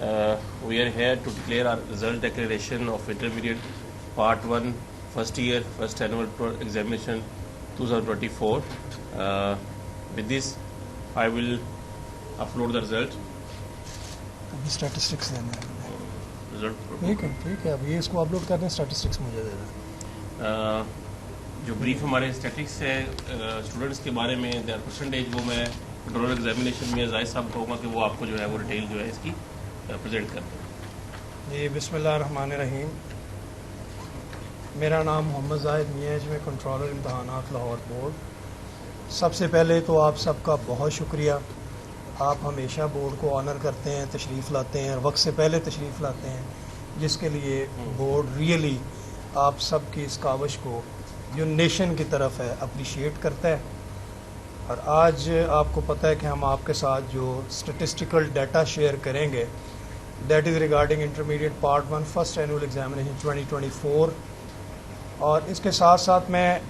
We are here to declare our result declaration of intermediate part 1 first year first annual examination 2024. With this I will upload the result. अभी statistics देना है. Result ठीक है अभी इसको upload करने statistics मुझे दे दें. जो ब्रीफ हमारे स्टैटिस्टिक्स है स्टूडेंट्स के बारे में देयर परसेंटेज वो मैं कंट्रोल एग्जामिनेशन में जाहिद साहब कहूँगा कि वो आपको जो है वो डिटेल जो है इसकी प्रेजेंट कर दें. जी बिस्मिल्लाहिर्रहमानिर्रहीम. मेरा नाम मोहम्मद जाहिद मियाज में कंट्रोलर इम्तहानात लाहौर बोर्ड. सबसे पहले तो आप सबका बहुत शुक्रिया. आप हमेशा बोर्ड को ऑनर करते हैं, तशरीफ़ लाते हैं, वक्त से पहले तशरीफ़ लाते हैं, जिसके लिए बोर्ड रियली आप सब की इस काविश को जो नेशन की तरफ है अप्रिशिएट करता है. और आज आपको पता है कि हम आपके साथ जो स्टेटिस्टिकल डाटा शेयर करेंगे that is regarding intermediate part 1 first annual examination 2024. और इसके साथ साथ मैं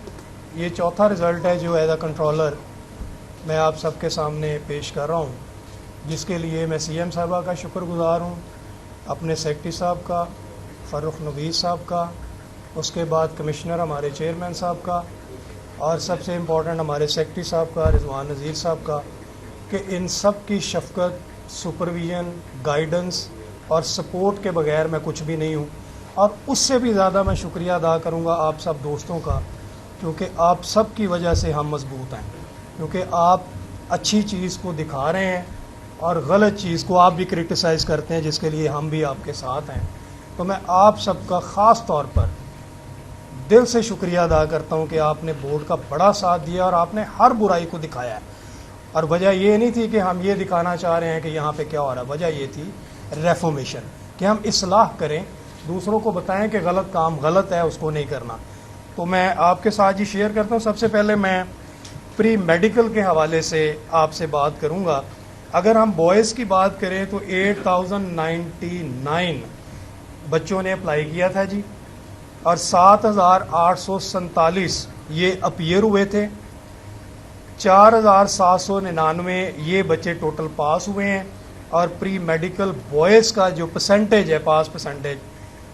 ये चौथा रिज़ल्ट है जो एज अ कंट्रोलर मैं आप सबके सामने पेश कर रहा हूँ, जिसके लिए मैं सीएम साहबा का शुक्रगुजार हूँ, अपने सेक्रेटरी साहब का, फ़ारूक नवीस साहब का, उसके बाद कमिश्नर हमारे चेयरमैन साहब का, और सबसे इम्पोर्टेंट हमारे सेक्रेटरी साहब का रिजवान नज़ीर साहब का, कि इन सब की शफ़क़त, सुपरविजन, गाइडेंस और सपोर्ट के बगैर मैं कुछ भी नहीं हूँ. और उससे भी ज़्यादा मैं शुक्रिया अदा करूँगा आप सब दोस्तों का, क्योंकि आप सब की वजह से हम मजबूत हैं, क्योंकि आप अच्छी चीज़ को दिखा रहे हैं और गलत चीज़ को आप भी क्रिटिसाइज़ करते हैं, जिसके लिए हम भी आपके साथ हैं. तो मैं आप सबका ख़ास तौर पर दिल से शुक्रिया अदा करता हूं कि आपने बोर्ड का बड़ा साथ दिया और आपने हर बुराई को दिखाया है. और वजह ये नहीं थी कि हम ये दिखाना चाह रहे हैं कि यहाँ पे क्या हो रहा है. वजह ये थी रेफॉर्मेशन, कि हम इस्लाह करें, दूसरों को बताएं कि गलत काम गलत है, उसको नहीं करना. तो मैं आपके साथ ही शेयर करता हूँ. सबसे पहले मैं प्री मेडिकल के हवाले से आपसे बात करूँगा. अगर हम बॉयज़ की बात करें तो 8099 बच्चों ने अप्लाई किया था जी, और 7847 ये अपीयर हुए थे. 4799 ये बच्चे टोटल पास हुए हैं. और प्री मेडिकल बॉयज़ का जो परसेंटेज है, पास परसेंटेज,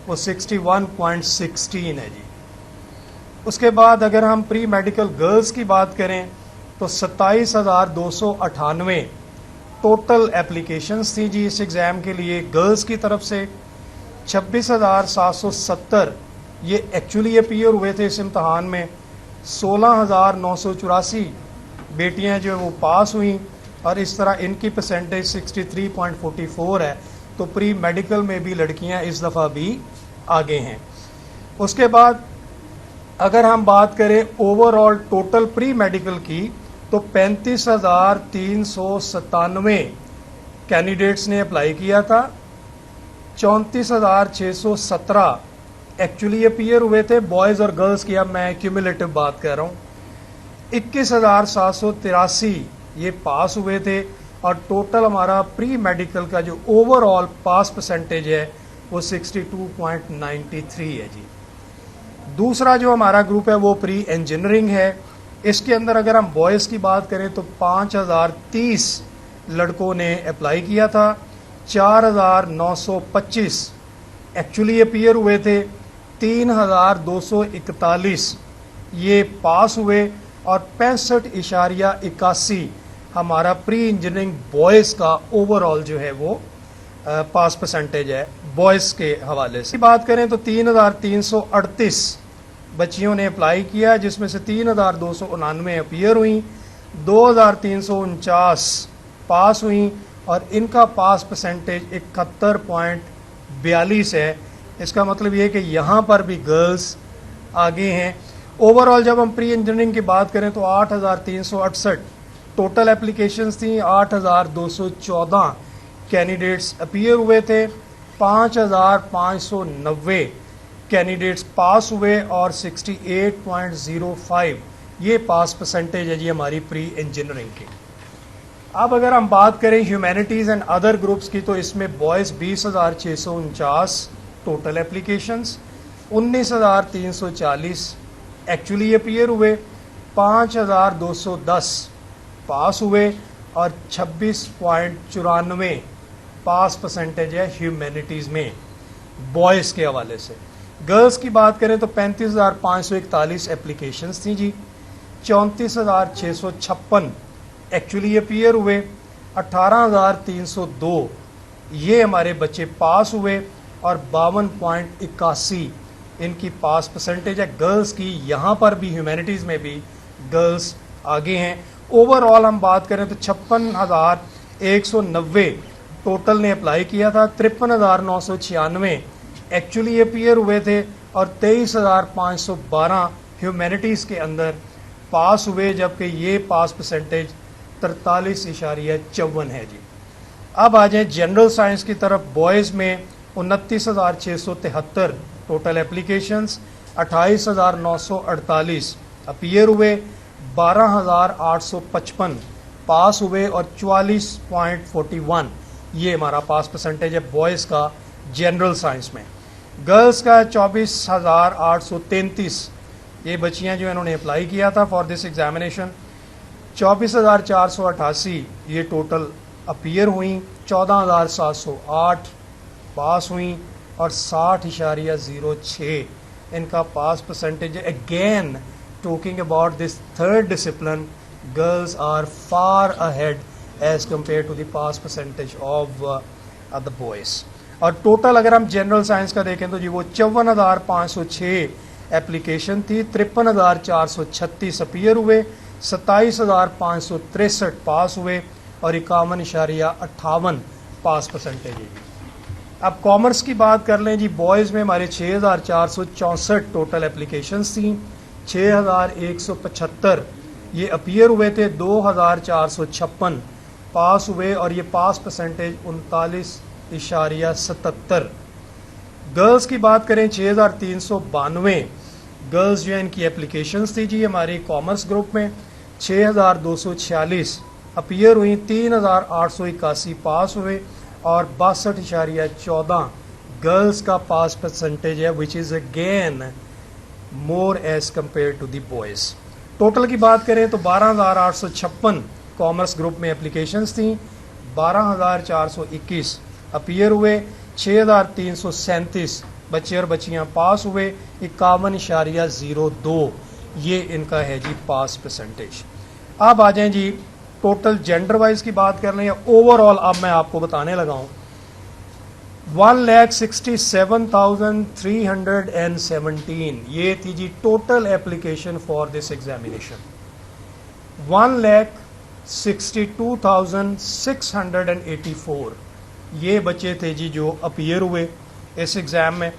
वो 61.16 है जी. उसके बाद अगर हम प्री मेडिकल गर्ल्स की बात करें तो 27,298 टोटल एप्लीकेशंस थी जी इस एग्ज़ाम के लिए गर्ल्स की तरफ से. 26,770 ये एक्चुअली अपीयर हुए थे इस इम्तहान में. 16,984 बेटियां जो वो पास हुई, और इस तरह इनकी परसेंटेज 63.44 है. तो प्री मेडिकल में भी लड़कियां इस दफ़ा भी आगे हैं. उसके बाद अगर हम बात करें ओवरऑल टोटल प्री मेडिकल की तो 35,397 कैंडिडेट्स ने अप्लाई किया था. 34,617 एक्चुअली अपीयर हुए थे बॉयज़ और गर्ल्स की. अब मैं क्यूमुलेटिव बात कर रहा हूँ. 21,783 ये पास हुए थे. और टोटल हमारा प्री मेडिकल का जो ओवरऑल पास परसेंटेज है वो 62.93 है जी. दूसरा जो हमारा ग्रुप है वो प्री इंजीनियरिंग है. इसके अंदर अगर हम बॉयज़ की बात करें तो 5,030 लड़कों ने अप्लाई किया था. 4,925 एक्चुअली अपीयर हुए थे. 3,241 ये पास हुए. और 65.81 हमारा प्री इंजीनियरिंग बॉयज़ का ओवरऑल जो है वो पास परसेंटेज है बॉयज़ के हवाले से. बात करें तो 3,338 बच्चियों ने अप्लाई किया, जिसमें से 3,299 अपीयर हुई, 2,349 पास हुई, और इनका पास परसेंटेज 71.42 है. इसका मतलब ये है कि यहाँ पर भी गर्ल्स आगे हैं. ओवरऑल जब हम प्री इंजीनियरिंग की बात करें तो 8,368 टोटल एप्लीकेशंस थी. 8,214 कैंडिडेट्स अपीयर हुए थे. 5,590 कैंडिडेट्स पास हुए, और 68.05 ये पास परसेंटेज है जी हमारी प्री इंजीनियरिंग की. अब अगर हम बात करें ह्यूमैनिटीज़ एंड अदर ग्रुप्स की तो इसमें boys 20,649 total applications, 19,340 actually appear हुए, 5,210 पास हुए, और 26.94 पास परसेंटेज है ह्यूमैनिटीज़ में बॉयज़ के हवाले से। गर्ल्स की बात करें तो 35,541 एप्लीकेशंस थी जी, 34,656 एक्चुअली अपीयर हुए, 18,302 ये हमारे बच्चे पास हुए और 52.81 इनकी पास परसेंटेज है गर्ल्स की। यहाँ पर भी ह्यूमैनिटीज़ में भी गर्ल्स आगे हैं। ओवरऑल हम बात करें तो 56,190 टोटल ने अप्लाई किया था, 53,996 एक्चुअली अपीयर हुए थे और 23,512 ह्यूमैनिटीज़ के अंदर पास हुए, जबकि ये पास परसेंटेज 43.54 है जी। अब आ जाए जनरल साइंस की तरफ। बॉयज़ में 29,673 टोटल एप्लीकेशंस, 28,948 अपीयर हुए, 12,855 पास हुए और 44.41 ये हमारा पास परसेंटेज है बॉयज़ का जनरल साइंस में। गर्ल्स का 24,833 ये बच्चियां जो इन्होंने अप्लाई किया था फॉर दिस एग्जामिनेशन, 24,488 ये टोटल अपीयर हुई, 14,708 पास हुई और 60.06 इनका पास परसेंटेज है। Again talking about this third discipline, girls are far ahead as compare to the pass percentage of the boys. और टोटल अगर हम जनरल साइंस का देखें तो जी वो 54,506 एप्लीकेशन थी, 53,436 अपीयर हुए, 27,563 पास हुए और 51.58 पास परसेंटेज है। अब कॉमर्स की बात कर लें जी, बॉयज़ में हमारे 6,464 टोटल एप्लीकेशंस थी, 6,175 ये अपीयर हुए थे, 2,456 पास हुए और ये पास परसेंटेज 39.77। गर्ल्स की बात करें 6,392 गर्ल्स जो है इनकी एप्लीकेशंस थी जी हमारे कॉमर्स ग्रुप में, 6,246 अपीयर हुई, 3,881 पास हुए और 62.14 गर्ल्स का पास परसेंटेज है, which is again more as compare to the boys. Total की बात करें तो 12,856 कॉमर्स ग्रुप में एप्लीकेशंस थी, 12,421 अपीयर हुए, 6,337 बच्चे और बच्चियां पास हुए, 51.02 ये इनका है जी पास परसेंटेज। अब आ जाएं जी टोटल जेंडर वाइज की बात कर लें या ओवरऑल, अब मैं आपको बताने लगा हूँ 1,67,317 ये थी जी total application for this examination. 1,62,684 ये बच्चे थे जी जो अपीयर हुए इस एग्ज़ाम में।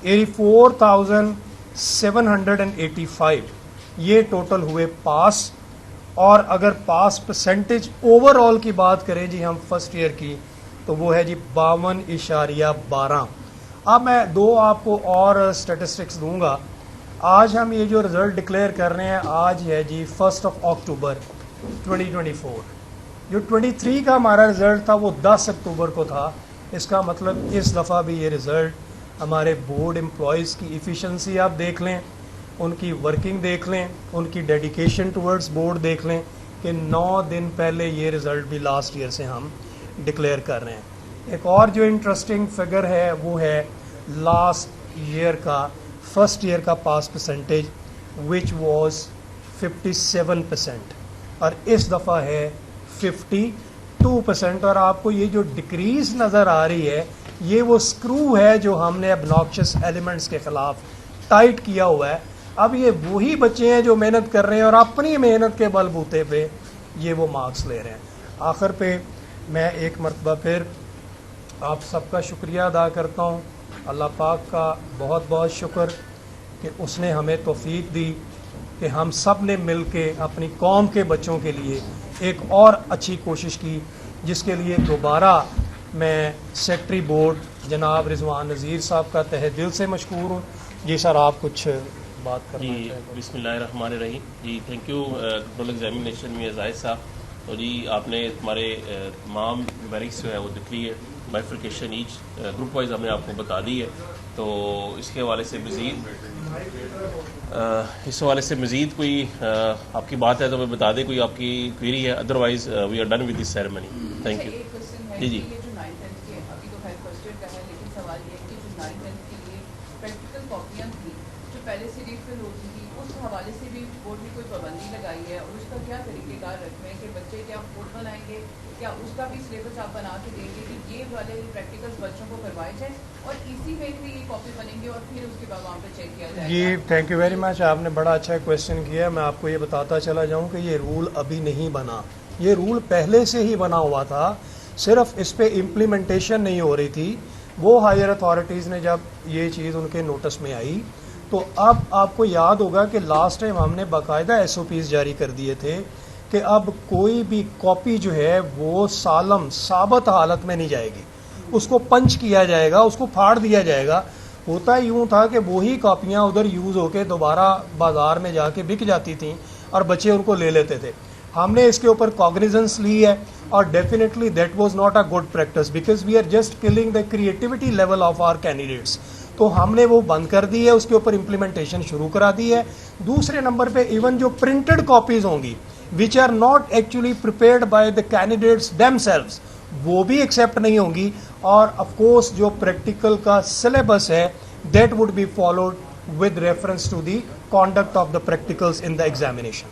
84,785 ये टोटल हुए पास। और अगर पास परसेंटेज ओवरऑल की बात करें जी हम फर्स्ट ईयर की तो वो है जी 52.12। अब मैं दो आपको और स्टेटिस्टिक्स दूंगा। आज हम ये जो रिज़ल्ट डिक्लेयर कर रहे हैं, आज है जी 1 अक्टूबर 2024। जो 23 का हमारा रिज़ल्ट था वो 10 अक्टूबर को था। इसका मतलब इस दफ़ा भी ये रिज़ल्ट हमारे बोर्ड एम्प्लॉयज़ की एफिशिएंसी आप देख लें, उनकी वर्किंग देख लें, उनकी डेडिकेशन टुवर्ड्स बोर्ड देख लें कि 9 दिन पहले ये रिज़ल्ट भी लास्ट ईयर से हम डिक्लेयर कर रहे हैं। एक और जो इंटरेस्टिंग फिगर है वो है लास्ट ईयर का फर्स्ट ईयर का पास परसेंटेज विच वाज 57% और इस दफ़ा है 52%। और आपको ये जो डिक्रीज नज़र आ रही है ये वो स्क्रू है जो हमने ऑब्नॉक्शियस एलिमेंट्स के ख़िलाफ़ टाइट किया हुआ है। अब ये वही बच्चे हैं जो मेहनत कर रहे हैं और अपनी मेहनत के बलबूते पे ये वो मार्क्स ले रहे हैं। आखिर पे मैं एक मरतबा फिर आप सबका शुक्रिया अदा करता हूँ। अल्लाह पाक का बहुत बहुत शुक्र कि उसने हमें तौफीक दी कि हम सब ने मिल के अपनी कौम के बच्चों के लिए एक और अच्छी कोशिश की, जिसके लिए दोबारा मैं सेक्रेटरी बोर्ड जनाब रिजवान नज़ीर साहब का तहे दिल से मशकूर हूँ। जी सर, आप कुछ बात करना जी बिस्मिल्लाहिर्रहमानिर्रहीम। जी थैंक यू टोटल एग्जामिनेशन में जाहिद साहब। तो जी आपने हमारे तमाम न्यूमेरिक्स जो है वो दिख ली है, बाइफर्केशन ईच ग्रुप वाइज हमने आपको बता दी है। तो इसके हवाले से मज़ीद कोई आपकी बात है तो मैं बता दें, कोई आपकी क्वेरी है, otherwise we are done with this ceremony. Thank you. जी जी ٹیسٹڈ کا ہے، لیکن سوال یہ ہے کہ جو 9th کے لیے پریکٹیکل کاپیاں تھیں جو پہلے سے ریفل ہوتی تھی، اس حوالے سے بھی بورڈ نے کوئی پابندی لگائی ہے، اور اس کا کیا طریقہ کار رکھتے ہیں کہ بچے کیا خود بنائیں گے، کیا اس کا بھی سلیبس آپ بنا کے دیں گے کہ یہ والے پریکٹیکلس بچوں کو کروائے جائیں اور اسی میں بھی یہ کاپی بنیں گے اور پھر اس کے بعد وہاں پہ چیک کیا جائے گا؟ جی تھینک یو ویری مچ، آپ نے بڑا اچھا کویشچن کیا. میں آپ کو یہ بتاتا چلا جاؤں کہ یہ رول ابھی نہیں بنا، یہ رول پہلے سے ہی بنا ہوا تھا، صرف اس پہ امپلیمنٹیشن نہیں ہو رہی تھی. وہ ہائر اتھارٹیز نے جب یہ چیز ان کے نوٹس میں آئی تو اب آپ کو یاد ہوگا کہ لاسٹ ٹائم ہم نے باقاعدہ ایس او پیز جاری کر دیے تھے کہ اب کوئی بھی کاپی جو ہے وہ سالم ثابت حالت میں نہیں جائے گی، اس کو پنچ کیا جائے گا، اس کو پھاڑ دیا جائے گا. ہوتا یوں تھا کہ وہی کاپیاں ادھر یوز ہو کے دوبارہ بازار میں جا کے بک جاتی تھیں اور بچے ان کو لے لیتے تھے. ہم نے اس کے اوپر کاگنیزنس لی ہے اور definitely that was not a good practice because we are just killing the creativity level of our candidates. تو ہم نے وہ بند کر دی ہے، اس کے اوپر امپلیمنٹیشن شروع کرا دی ہے. دوسرے نمبر پہ ایون جو پرنٹڈ کاپیز ہوں گی which are not actually prepared by the candidates themselves, وہ بھی ایکسیپٹ نہیں ہوں گی. اور آف کورس جو پریکٹیکل کا سلیبس ہے that would be followed with reference to the conduct of the practicals in the examination.